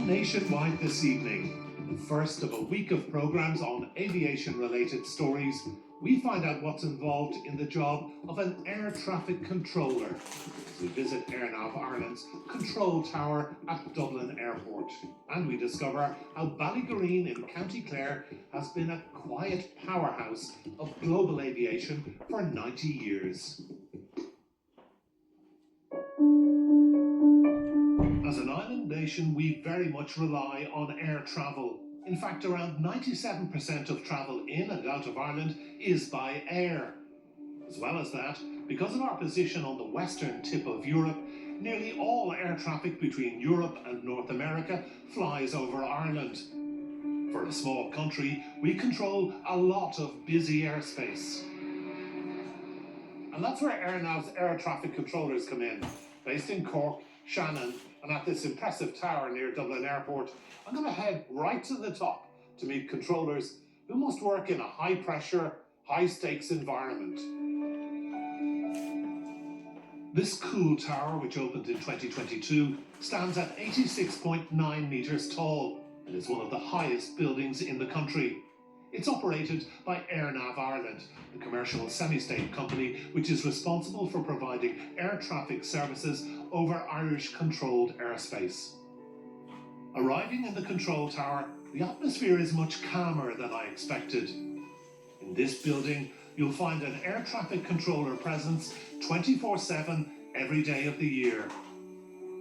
nationwide this evening. The first of a week of programmes on aviation-related stories, we find out what's involved in the job of an air traffic controller as we visit AirNav Ireland's control tower at Dublin Airport. And we discover how Ballygureen in County Clare has been a quiet powerhouse of global aviation for 90 years. As an island nation, we very much rely on air travel. In fact, around 97% of travel in and out of Ireland is by air. As well as that, because of our position on the western tip of Europe, nearly all air traffic between Europe and North America flies over Ireland. For a small country, we control a lot of busy airspace. And that's where AirNav's air traffic controllers come in. Based in Cork, Shannon, and at this impressive tower near Dublin Airport, I'm going to head right to the top to meet controllers who must work in a high-pressure, high-stakes environment. This cool tower, which opened in 2022, stands at 86.9 metres tall and is one of the highest buildings in the country. It's operated by AirNav Ireland, the commercial semi-state company which is responsible for providing air traffic services over Irish-controlled airspace. Arriving in the control tower, the atmosphere is much calmer than I expected. In this building, you'll find an air traffic controller presence 24/7 every day of the year.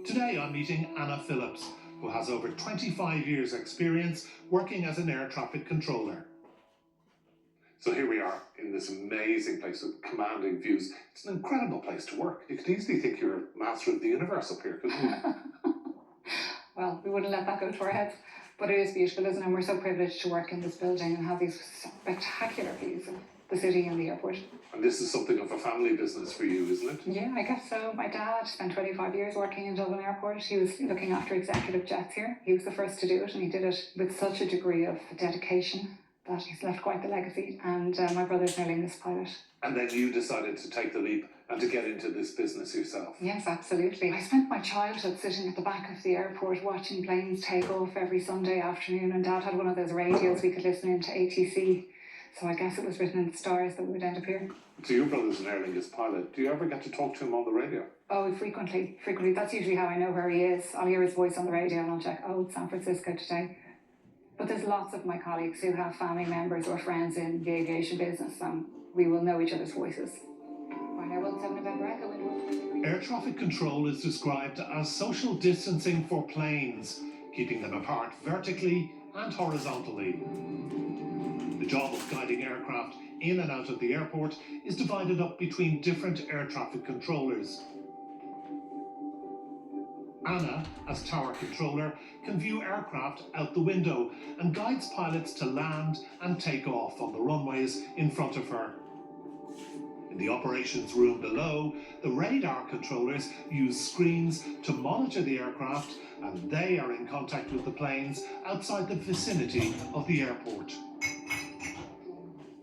Today I'm meeting Anna Phillips, who has over 25 years' experience working as an air traffic controller. So here we are in this amazing place with commanding views. It's an incredible place to work. You could easily think you're master of the universe up here, couldn't you? Well, we wouldn't let that go to our heads, but it is beautiful, isn't it? And we're so privileged to work in this building and have these spectacular views of the city and the airport. And this is something of a family business for you, isn't it? Yeah, I guess so. My dad spent 25 years working in Dublin Airport. He was looking after executive jets here. He was the first to do it, and he did it with such a degree of dedication that he's left quite the legacy. And my brother's nearly this pilot. And then you decided to take the leap and to get into this business yourself. Yes, absolutely. I spent my childhood sitting at the back of the airport watching planes take off every Sunday afternoon, and Dad had one of those radios we could listen into ATC. So I guess it was written in the stars that we would end up here. So your brother's an Aer Lingus pilot. Do you ever get to talk to him on the radio? Oh, frequently. That's usually how I know where he is. I'll hear his voice on the radio and I'll check, oh, it's San Francisco today. But there's lots of my colleagues who have family members or friends in the aviation business, and we will know each other's voices. Air traffic control is described as social distancing for planes, keeping them apart vertically and horizontally. The job of guiding aircraft in and out of the airport is divided up between different air traffic controllers. Anna, as tower controller, can view aircraft out the window and guides pilots to land and take off on the runways in front of her. In the operations room below, the radar controllers use screens to monitor the aircraft, and they are in contact with the planes outside the vicinity of the airport.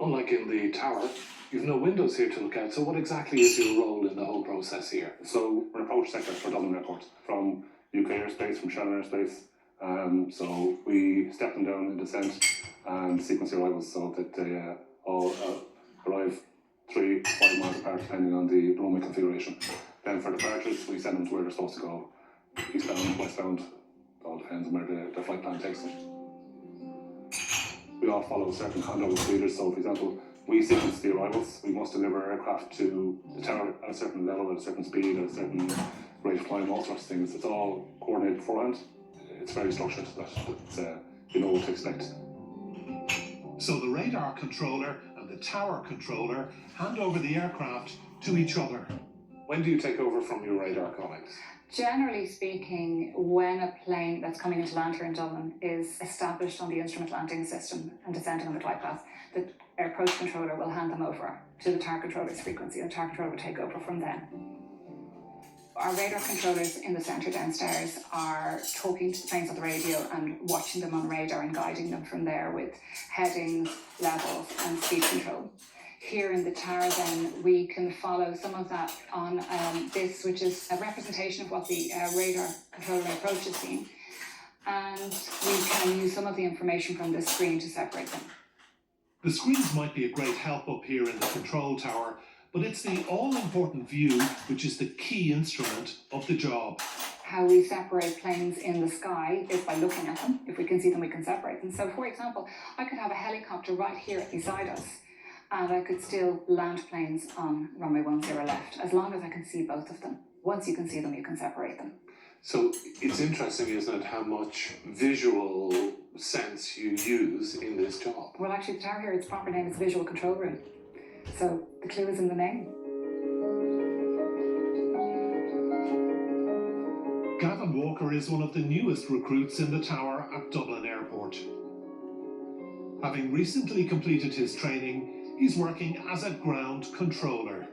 Unlike in the tower, you've no windows here to look at, so what exactly is your role in the whole process here? So we're approach sector for Dublin Airport, from UK airspace, from Shannon airspace. So we step them down in descent and sequence the arrivals so that they all arrive 3-5 miles apart depending on the runway configuration. Then for departures, we send them to where they're supposed to go. Eastbound, westbound, it all depends on where the flight plan takes them. We all follow certain handover procedures, so for example, we sequence the arrivals. We must deliver aircraft to the tower at a certain level, at a certain speed, at a certain rate of climb, all sorts of things. It's all coordinated beforehand. It's very structured, that you know what to expect. So the radar controller and the tower controller hand over the aircraft to each other. When do you take over from your radar colleagues? Generally speaking, when a plane that's coming into land here in Dublin is established on the instrument landing system and descending on the glide path, the approach controller will hand them over to the tower controller's frequency, and the tower controller will take over from then. Our radar controllers in the centre downstairs are talking to the planes on the radio and watching them on radar and guiding them from there with headings, levels and speed control. Here in the tower then we can follow some of that on this, which is a representation of what the radar controller approach has been. and we can use some of the information from this screen to separate them. The screens might be a great help up here in the control tower, but it's the all-important view which is the key instrument of the job. How we separate planes in the sky is by looking at them. If we can see them, we can separate them. So, for example, I could have a helicopter right here beside us, and I could still land planes on runway 10 left, as long as I can see both of them. Once you can see them, you can separate them. So it's interesting, isn't it, how much visual sense you use in this job? Well, actually, the tower here, its proper name is Visual Control Room. So the clue is in the name. Gavin Walker is one of the newest recruits in the tower at Dublin Airport. Having recently completed his training, he's working as a ground controller.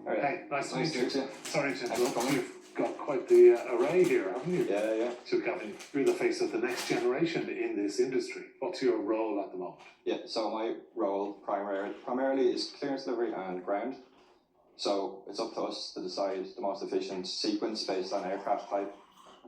Hey, nice to meet you. you. Sorry to Thanks for interrupt. coming. You've got quite the array here, haven't you? Yeah. So, Gavin, you're the face of the next generation in this industry. What's your role at the moment? Yeah, so my role primarily is clearance delivery and ground. So it's up to us to decide the most efficient sequence based on aircraft type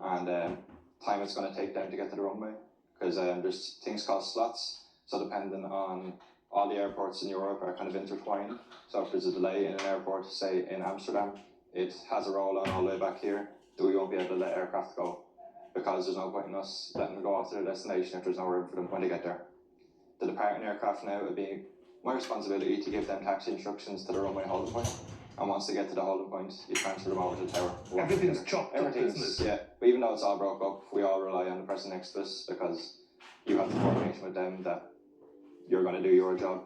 and time it's going to take them to get to the runway. Because there's things called slots, so depending on all the airports in Europe are kind of intertwined. So if there's a delay in an airport, say in Amsterdam, it has a roll on all the way back here, that we won't be able to let aircraft go because there's no point in us letting them go off to their destination if there's no room for them when they get there. The departing aircraft now would be my responsibility to give them taxi instructions to the runway holding point, and once they get to the holding point, you transfer them over to the tower. Everything's chopped up, isn't it? Yeah, but even though it's all broke up, we all rely on the person next to us because you have the coordination with them that you're going to do your job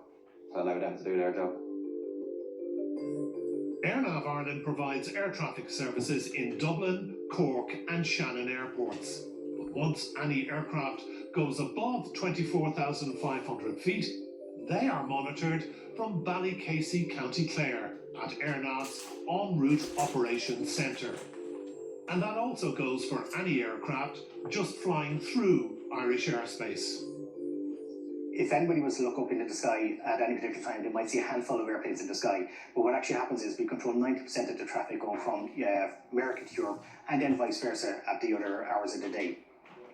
to allow them to do their job. AirNav Ireland provides air traffic services in Dublin, Cork and Shannon airports. But once any aircraft goes above 24,500 feet, they are monitored from Ballycasey, County Clare at AirNav's en route operations centre. And that also goes for any aircraft just flying through Irish airspace. If anybody was to look up into the sky at any particular time, they might see a handful of airplanes in the sky. But what actually happens is we control 90% of the traffic going from America to Europe and then vice versa at the other hours of the day.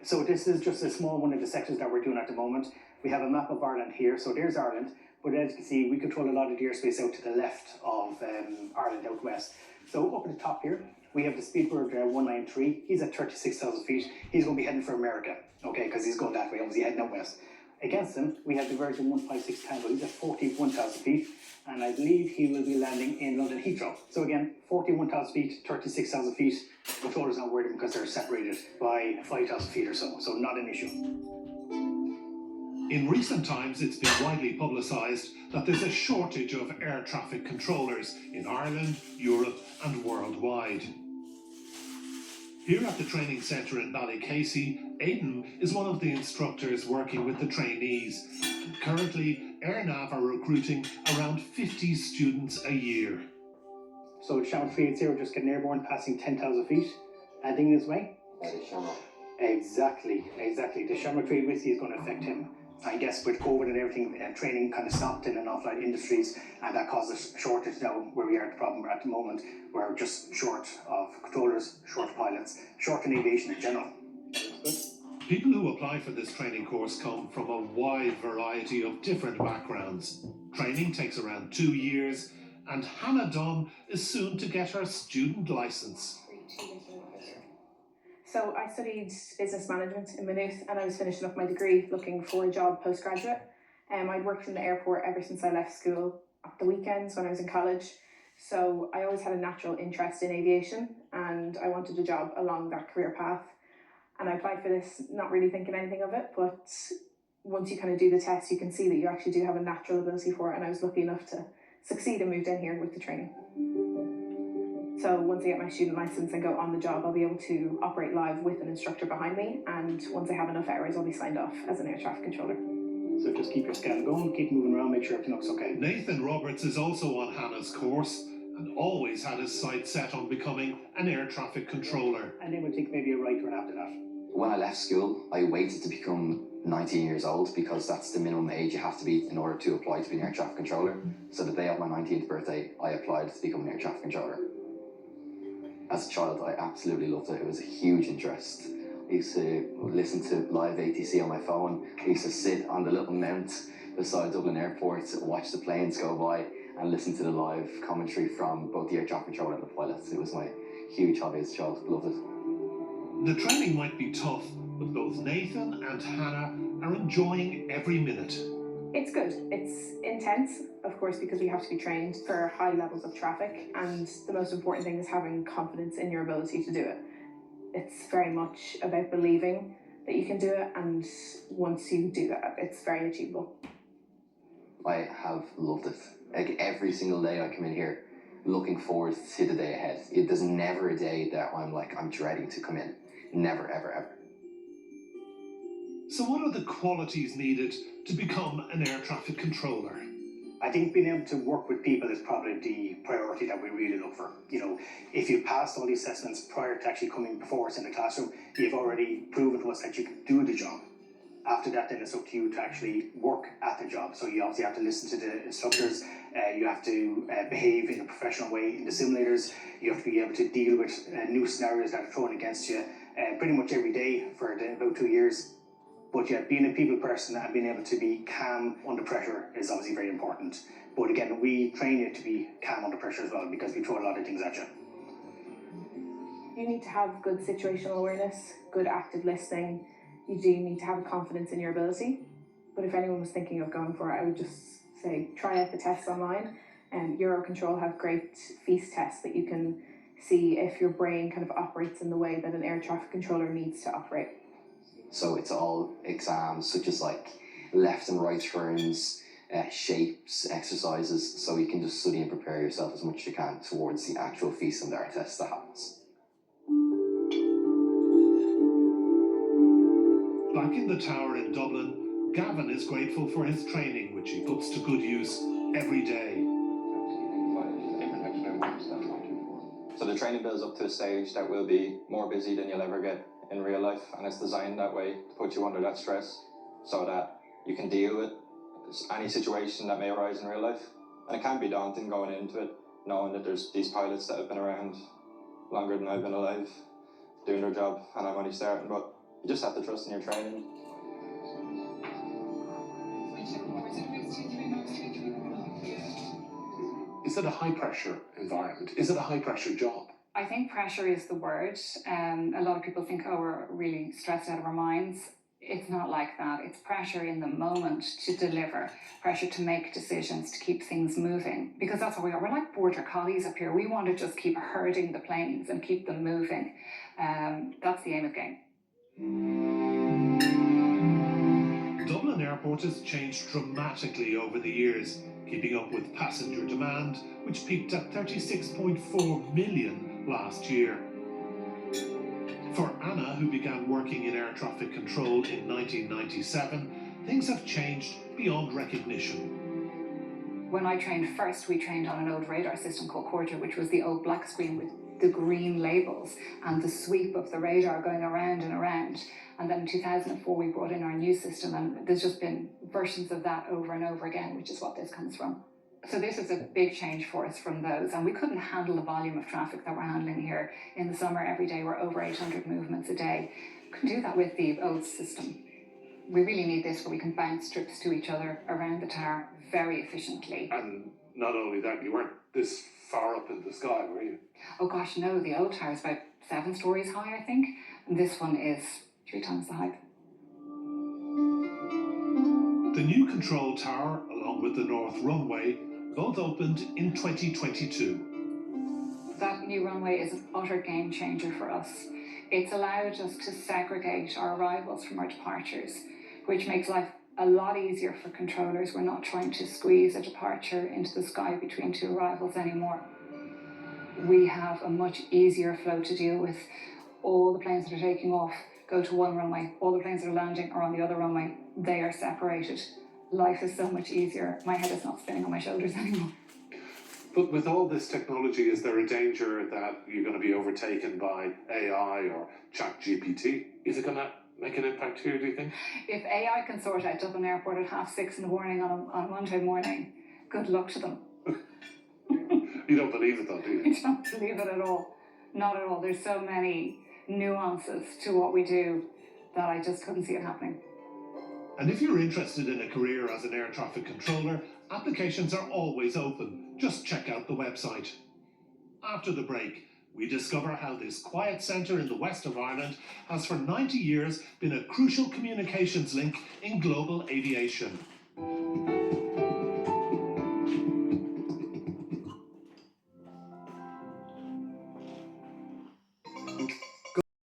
So this is just a small one of the sections that we're doing at the moment. We have a map of Ireland here, so there's Ireland. But as you can see, we control a lot of the airspace out to the left of Ireland out west. So up at the top here, we have the Speedbird 193. He's at 36,000 feet. He's going to be heading for America, okay, because he's going that way, obviously heading out west. Against him, we have the Virgin 156 Tango. He's at 41,000 feet, and I believe he will be landing in London Heathrow. So again, 41,000 feet, 36,000 feet. The controller's not worried because they're separated by 5,000 feet or so not an issue. In recent times, it's been widely publicised that there's a shortage of air traffic controllers in Ireland, Europe and worldwide. Here at the training centre in Ballycasey, Aidan is one of the instructors working with the trainees. And currently, AirNav are recruiting around 50 students a year. So Shamrock 380 just getting airborne, passing 10,000 feet, heading his way. Exactly. The Shamrock 380 is going to affect him. I guess with COVID and everything, training kind of stopped in and offline industries, and that causes a shortage now where we are at the problem at the moment. We're just short of controllers, short of pilots, short in aviation in general. People who apply for this training course come from a wide variety of different backgrounds. Training takes around 2 years, and Hannah Dunn is soon to get her student licence. So I studied business management in Maynooth, and I was finishing up my degree looking for a job postgraduate. I'd worked in the airport ever since I left school at the weekends when I was in college. So I always had a natural interest in aviation, and I wanted a job along that career path. And I applied for this not really thinking anything of it, but once you kind of do the test, you can see that you actually do have a natural ability for it, and I was lucky enough to succeed and moved in here with the training. So once I get my student licence and go on the job, I'll be able to operate live with an instructor behind me, and once I have enough hours, I'll be signed off as an air traffic controller. So just keep your scan going, keep moving around, make sure everything looks okay. Nathan Roberts is also on Hannah's course and always had his sights set on becoming an air traffic controller. And then we'll take maybe a right turn after that. When I left school, I waited to become 19 years old because that's the minimum age you have to be in order to apply to be an air traffic controller. So the day of my 19th birthday, I applied to become an air traffic controller. As a child, I absolutely loved it. It was a huge interest. I used to listen to live ATC on my phone. I used to sit on the little mount beside Dublin Airport, watch the planes go by, and listen to the live commentary from both the air traffic controller and the pilots. It was my huge hobby as a child. Loved it. The training might be tough, but both Nathan and Hannah are enjoying every minute. It's good. It's intense, of course, because we have to be trained for high levels of traffic, and the most important thing is having confidence in your ability to do it. It's very much about believing that you can do it, and once you do that, it's very achievable. I have loved it. Like every single day I come in here looking forward to the day ahead. There's never a day that I'm dreading to come in. Never, ever, ever. So what are the qualities needed to become an air traffic controller? I think being able to work with people is probably the priority that we really look for. You know, if you passed all the assessments prior to actually coming before us in the classroom, you've already proven to us that you can do the job. After that, then it's up to you to actually work at the job. So you obviously have to listen to the instructors, you have to behave in a professional way in the simulators, you have to be able to deal with new scenarios that are thrown against you pretty much every day for about 2 years. But yeah, being a people person and being able to be calm under pressure is obviously very important. But again, we train you to be calm under pressure as well, because we throw a lot of things at you. You need to have good situational awareness, good active listening. You do need to have confidence in your ability. But if anyone was thinking of going for it, I would just say try out the tests online. Eurocontrol have great FEAST tests that you can see if your brain kind of operates in the way that an air traffic controller needs to operate. So it's all exams such as like left and right turns, shapes, exercises, so you can just study and prepare yourself as much as you can towards the actual FEAST and DAR test that happens. Back in the tower in Dublin, Gavin is grateful for his training, which he puts to good use every day. So the training builds up to a stage that will be more busy than you'll ever get in real life, and it's designed that way to put you under that stress so that you can deal with any situation that may arise in real life. And it can be daunting going into it, knowing that there's these pilots that have been around longer than I've been alive, doing their job, and I'm only starting, but you just have to trust in your training. Is it a high pressure environment? Is it a high pressure job? I think pressure is the word. A lot of people think, oh, we're really stressed out of our minds. It's not like that. It's pressure in the moment to deliver, pressure to make decisions, to keep things moving. Because that's what we are. We're like border collies up here. We want to just keep herding the planes and keep them moving. That's the aim of the game. Dublin Airport has changed dramatically over the years, keeping up with passenger demand, which peaked at 36.4 million last year. For Anna, who began working in air traffic control in 1997, things have changed beyond recognition. When I trained first, we trained on an old radar system called Cordia, which was the old black screen with the green labels and the sweep of the radar going around and around. And then in 2004, we brought in our new system, and there's just been versions of that over and over again, which is what this comes from. So this is a big change for us from those, and we couldn't handle the volume of traffic that we're handling here. In the summer, every day, we're over 800 movements a day. Couldn't do that with the old system. We really need this where we can bounce trips to each other around the tower very efficiently. And not only that, you weren't this far up in the sky, were you? Oh gosh, no, the old tower is about 7 stories high, I think, and this one is 3 times the height. The new control tower, along with the north runway, both opened in 2022. That new runway is an utter game changer for us. It's allowed us to segregate our arrivals from our departures, which makes life a lot easier for controllers. We're not trying to squeeze a departure into the sky between 2 arrivals anymore. We have a much easier flow to deal with. All the planes that are taking off go to one runway. All the planes that are landing are on the other runway. They are separated. Life is so much easier. My head is not spinning on my shoulders anymore. But with all this technology, is there a danger that you're going to be overtaken by AI or ChatGPT? Is it going to make an impact here, do you think? If AI can sort out Dublin Airport at 6:30 in the morning on Monday morning, good luck to them. You don't believe it though, do you? I don't believe it at all. Not at all. There's so many nuances to what we do that I just couldn't see it happening. And if you're interested in a career as an air traffic controller, applications are always open. Just check out the website. After the break, we discover how this quiet centre in the west of Ireland has for 90 years been a crucial communications link in global aviation.